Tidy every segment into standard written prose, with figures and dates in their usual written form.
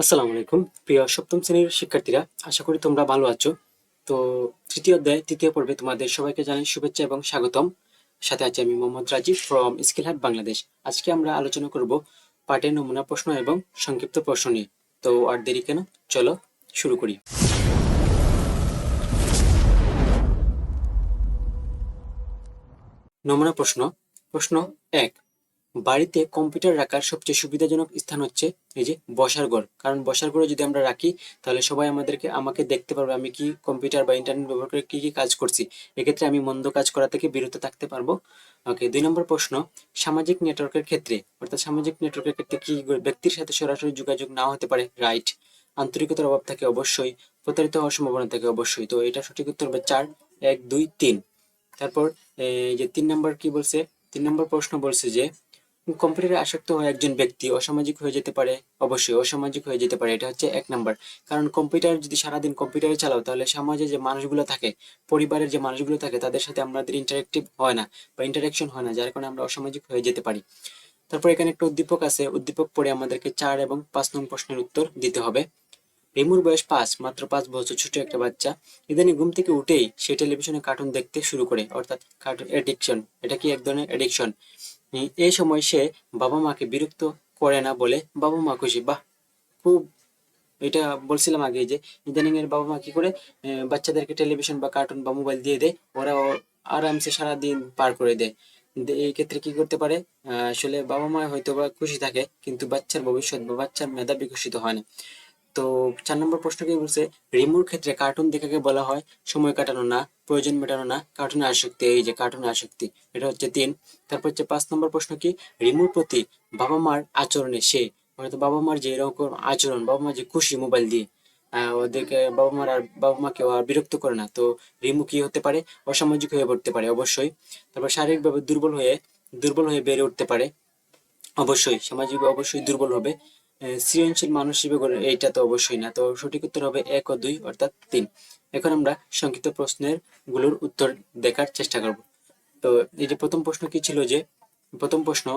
আসসালামু আলাইকুম প্রিয় সপ্তম শ্রেণীর শিক্ষার্থীরা, আশা করি তোমরা ভালো আছো। তো তৃতীয় অধ্যায় তৃতীয় পর্বে তোমাদের সবাইকে জানাই শুভেচ্ছা এবং স্বাগতম। সাথে আছি আমি মোহাম্মদ রাজীব ফ্রম স্কিল হাট বাংলাদেশ। আজকে আমরা আলোচনা করব পাঠের নমুনা প্রশ্ন এবং সংক্ষিপ্ত প্রশ্ন নিয়ে। তো আর দেরি কেন, চলো শুরু করি। নমুনা প্রশ্ন। প্রশ্ন 1, বাড়িতে কম্পিউটার রাখার সবচেয়ে সুবিধাজনক স্থান হচ্ছে এই যে বসার ঘর। কারণ বসার ঘরে যদি আমরা রাখি তাহলে সবাই আমাকে দেখতে পারবে আমি কি কম্পিউটার বা ইন্টারনেট ব্যবহার করে কি কি কাজ করছি। এক্ষেত্রে আমি মন্দ কাজ করা থেকে বিরত থাকতে পারবো। ওকে, 2 নম্বর প্রশ্ন, সামাজিক নেটওয়ার্কের ক্ষেত্রে অর্থাৎ সামাজিক নেটওয়ার্কের ক্ষেত্রে কি ব্যক্তির সাথে সরাসরি যোগাযোগ নাও হতে পারে, রাইট। আন্তরিকতার অভাব থাকে অবশ্যই, প্রতারিত হওয়ার সম্ভাবনা থাকে অবশ্যই। তো এটা সঠিক উত্তর হবে 4, 1, 2, 3। তারপর এই যে 3 নম্বর কি বলছে, 3 নম্বর প্রশ্ন বলছে যে কম্পিউটারে আসক্ত হয়ে একজন ব্যক্তি অসামাজিক হয়ে যেতে পারে, অবশ্যই অসামাজিক হয়ে যেতে পারে, এটা হচ্ছে 1 নাম্বার। কারণ কম্পিউটার যদি সারাদিন কম্পিউটারে চালাও তাহলে সমাজে যে মানুষগুলো থাকে, পরিবারের যে মানুষগুলো থাকে তাদের সাথে আমাদের ইন্টারেক্টিভ হয় না বা ইন্টারাকশন হয় না, যার কারণে আমরা অসামাজিক হয়ে যেতে পারি। তারপর এখানে একটা উদ্দীপক আছে, উদ্দীপক পড়ে আমাদেরকে 4 এবং 5 নং প্রশ্নের উত্তর দিতে হবে। রিমুর বয়স 5, মাত্র 5 বছর, ছোট একটা বাচ্চা। ইদানিং ঘুম থেকে উঠেই সে টেলিভিশনে কার্টুন দেখতে শুরু করে, অর্থাৎ কার্টুন এডিকশন। এটা কি এক ধরনের এডিকশন। এই সময় সে বাবা মাকে বিরক্ত করে না বলে বাবা মা খুশি। বাহ, খুব। এটা বলছিলাম আগে যে ইদানিং এর বাবা মা কি করে বাচ্চাদেরকে টেলিভিশন বা কার্টুন বা মোবাইল দিয়ে দেয়, ওরা আরামসে সারা দিন পার করে দেয়। এই ক্ষেত্রে কি করতে পারে, আসলে বাবা মা হয়তো বা খুশি থাকে কিন্তু বাচ্চার ভবিষ্যৎ বা বাচ্চার মেধা বিকশিত হয় না। তো 4 নম্বর প্রশ্ন কি বলছে, রিমুর ক্ষেত্রে কার্টুন দেখাকে বলা হয় সময় কাটানো না, প্রয়োজন মেটানো না, কার্টুনে আসক্তি। এই যে কার্টুনে আসক্তি, এটা হচ্ছে 3। তারপর হচ্ছে 5 নম্বর প্রশ্ন কি, রিমুর প্রতি বাবা মার আচরণে সে, হয়তো বাবা মার যে এরকম আচরণ, বাবা মা যে খুশি মোবাইল দিয়ে, ওদেরকে বাবা মাকে আর বিরক্ত করে না, তো রিমু কি হতে পারে, অসামাজিক হয়ে পড়তে পারে অবশ্যই। তারপর শারীরিকভাবে দুর্বল হয়ে বেড়ে উঠতে পারে, অবশ্যই সামাজিক অবশ্যই দুর্বল হবে। সৃজনশীল মানুষ হিসেবে গড়ে এইটা তো অবশ্যই না। তো সঠিক উত্তর হবে 1 ও 2 অর্থাৎ 3। এখন আমরা সংক্ষিপ্ত প্রশ্নের গুলোর উত্তর দেখার চেষ্টা করব। তো এই যে প্রথম প্রশ্ন কি ছিল, যে প্রথম প্রশ্ন,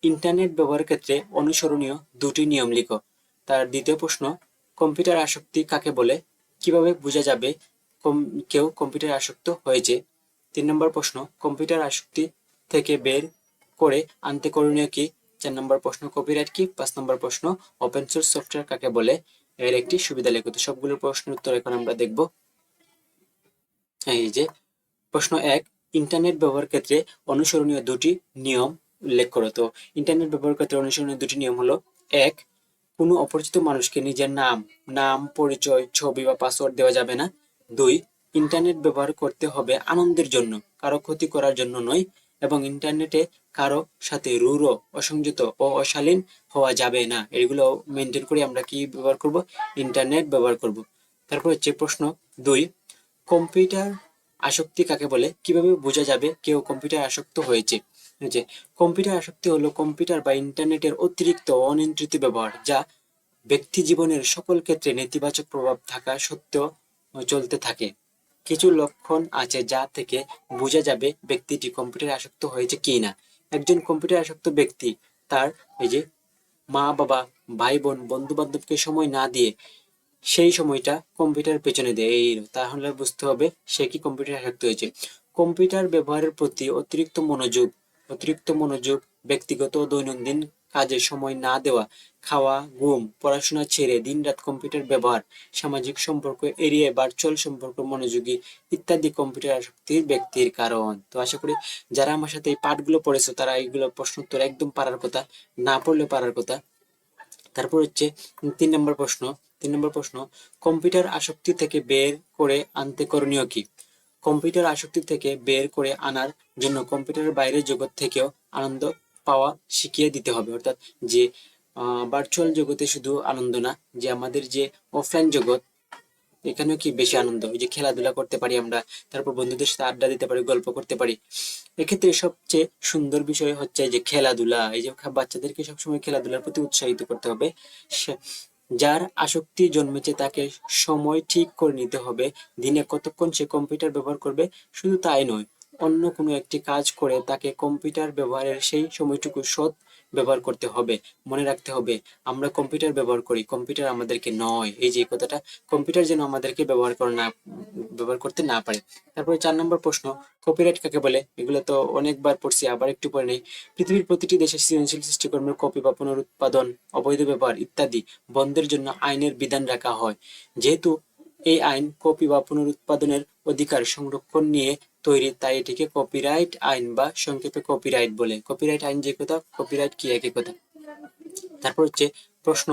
ইন্টারনেট ব্যবহারের ক্ষেত্রে অনুসরণীয় 2টি নিয়ম লিখো। তার দ্বিতীয় প্রশ্ন, কম্পিউটার আসক্তি কাকে বলে, কিভাবে বোঝা যাবে কেউ কম্পিউটার আসক্ত হয়েছে। 3 নম্বর প্রশ্ন, কম্পিউটার আসক্তি থেকে বের করে আনতে করণীয় কি। 4 নম্বর প্রশ্ন, কপিরাইট কি। 5 নম্বর প্রশ্ন, ওপেন সোর্স সফটওয়্যার কাকে বলে, এর একটি সুবিধা লেখো। তো সবগুলো প্রশ্নের উত্তর এখন আমরা দেখব। এই যে প্রশ্ন 1, ইন্টারনেট ব্যবহারের ক্ষেত্রে অনুসরণীয় 2টি নিয়ম উল্লেখ করো। তো ইন্টারনেট ব্যবহারের ক্ষেত্রে অনুসরণীয় 2টি নিয়ম হলো, 1, কোনো অপরিচিত মানুষকে নিজের নাম, পরিচয়, ছবি বা পাসওয়ার্ড দেওয়া যাবে না। 2, ইন্টারনেট ব্যবহার করতে হবে আনন্দের জন্য, কারো ক্ষতি করার জন্য নয়। এবং ইন্টারনেটে কারো সাথে রূঢ়, অসংযত ও অশালীন হওয়া যাবে না। এগুলো মেনটেন করে আমরা কি ব্যবহার করব, ইন্টারনেট ব্যবহার করব। তারপর হচ্ছে প্রশ্ন 2, কম্পিউটার আসক্তি কাকে বলে, কিভাবে বোঝা যাবে কেউ কম্পিউটার আসক্ত হয়েছে। যে কম্পিউটার আসক্তি হলো কম্পিউটার বা ইন্টারনেটের অতিরিক্ত অনিয়ন্ত্রিত ব্যবহার, যা ব্যক্তি জীবনের সকল ক্ষেত্রে নেতিবাচক প্রভাব থাকা সত্ত্বেও চলতে থাকে। কিছু লক্ষণ আছে যা থেকে বোঝা যাবে ব্যক্তিটি কম্পিউটারে আসক্ত হয়েছে কি না। একজন কম্পিউটার আসক্ত ব্যক্তি তার এই যে মা বাবা, ভাই বোন, বন্ধু বান্ধবকে সময় না দিয়ে সেই সময়টা কম্পিউটারের পেছনে দেয়, তাহলে বুঝতে হবে সে কি কম্পিউটার আসক্ত হয়েছে। কম্পিউটার ব্যবহারের প্রতি অতিরিক্ত মনোযোগ, ব্যক্তিগত ও দৈনন্দিন কাজে সময় না দেওয়া, খাওয়া, ঘুম, পড়াশোনা ছেড়ে দিনরাত কম্পিউটার ব্যবহার, সামাজিক সম্পর্ক এড়িয়ে ভার্চুয়াল সম্পর্ক মনোযোগী ইত্যাদি কম্পিউটার আসক্তির ব্যক্তির কারণ। তো আশা করি যারা আমার সাথে এই পাঠগুলো পড়েছো তারা এইগুলো প্রশ্ন উত্তর একদম পারার কথা, না পড়লেও পারার কথা। তারপর হচ্ছে 3 নম্বর প্রশ্ন, কম্পিউটার আসক্তি থেকে বের করে আনতে করণীয় কি। কম্পিউটার আসক্তি থেকে বের করে আনার জন্য কম্পিউটারের বাইরের জগৎ থেকেও আনন্দ পাওয়া শিখিয়ে দিতে হবে। অর্থাৎ যে ভার্চুয়াল জগতে শুধু আনন্দ না, যে আমাদের যে অফলাইন জগৎ, এখানেও কি বেশি আনন্দ, ওই যে খেলাধুলা করতে পারি আমরা, তারপর বন্ধুদের সাথে আড্ডা দিতে পারি, গল্প করতে পারি। এক্ষেত্রে সবচেয়ে সুন্দর বিষয় হচ্ছে যে খেলাধুলা, এই যে বাচ্চাদেরকে সবসময় খেলাধুলার প্রতি উৎসাহিত করতে হবে। যার আসক্তি জন্মেছে তাকে সময় ঠিক করে নিতে হবে, দিনে কতক্ষণ সে কম্পিউটার ব্যবহার করবে। শুধু তাই নয়, অন্য কোনো একটি কাজ করে তাকে কম্পিউটার ব্যবহারের সেই সময়টুকু সৎ ব্যবহার করতে হবে। মনে রাখতে হবে আমরা কম্পিউটার ব্যবহার করি, কম্পিউটার আমাদেরকে নয়। এই যে কথাটা, কম্পিউটার যেন আমাদেরকে ব্যবহার করতে না পারে। তারপরে 4 নম্বর প্রশ্ন, কপিরাইট কাকে বলে? এগুলো তো অনেকবার পড়ছি, আবার একটু পড়ে নেই। পৃথিবীর প্রতিটি দেশের সৃজনশীল সৃষ্টিকর্মের কপি বা পুনরুৎপাদন, অবৈধ ব্যবহার ইত্যাদি বন্ধের জন্য আইনের বিধান রাখা হয়। যেহেতু এই আইন কপি বা পুনরুৎপাদনের অধিকার সংরক্ষণ নিয়ে তৈরি, তাই এটিকে কপিরাইট আইন বা সংক্ষেপে কপিরাইট বলে। কপিরাইট আইন যে কথা, কপিরাইট কি একই কথা। তারপর হচ্ছে প্রশ্ন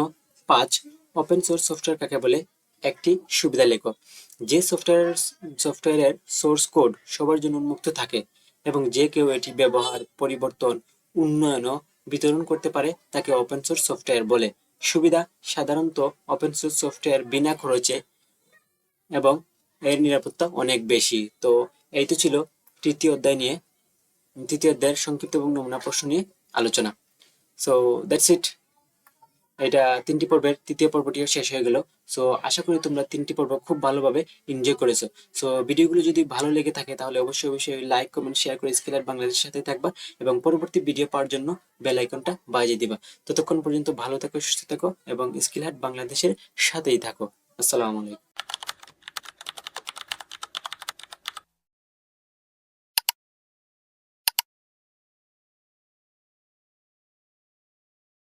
5, ওপেন সোর্স সফটওয়্যার কাকে বলে? একটি সুবিধা লেখো। যে সফটওয়্যারের সোর্স কোড সবার জন্য উন্মুক্ত থাকে এবং যে কেউ এটি ব্যবহার, পরিবর্তন, উন্নয়ন ও বিতরণ করতে পারে তাকে ওপেন সোর্স সফটওয়্যার বলে। সুবিধা, সাধারণত ওপেন সোর্স সফটওয়্যার বিনা খরচে এবং এর নিরাপত্তা অনেক বেশি। তো এই তো ছিল তৃতীয় অধ্যায়ের সংক্ষিপ্ত এবং নমুনা প্রশ্ন নিয়ে আলোচনা। So that's it. এটা 3টি পর্বের তৃতীয় পর্বটিও শেষ হয়ে গেল। সো আশা করি তোমরা 3টি পর্ব খুব ভালোভাবে এনজয় করেছো। সো ভিডিওগুলো যদি ভালো লেগে থাকে তাহলে অবশ্যই লাইক, কমেন্ট, শেয়ার করে স্কিল আর্ট বাংলাদেশের সাথে থাকবা এবং পরবর্তী ভিডিও পাওয়ার জন্য বেল আইকনটা বাজিয়ে দিবা। ততক্ষণ পর্যন্ত ভালো থাকো, সুস্থ থাকো এবং স্কিল আর্ট বাংলাদেশের সাথেই থাকো। আসসালামু আলাইকুম।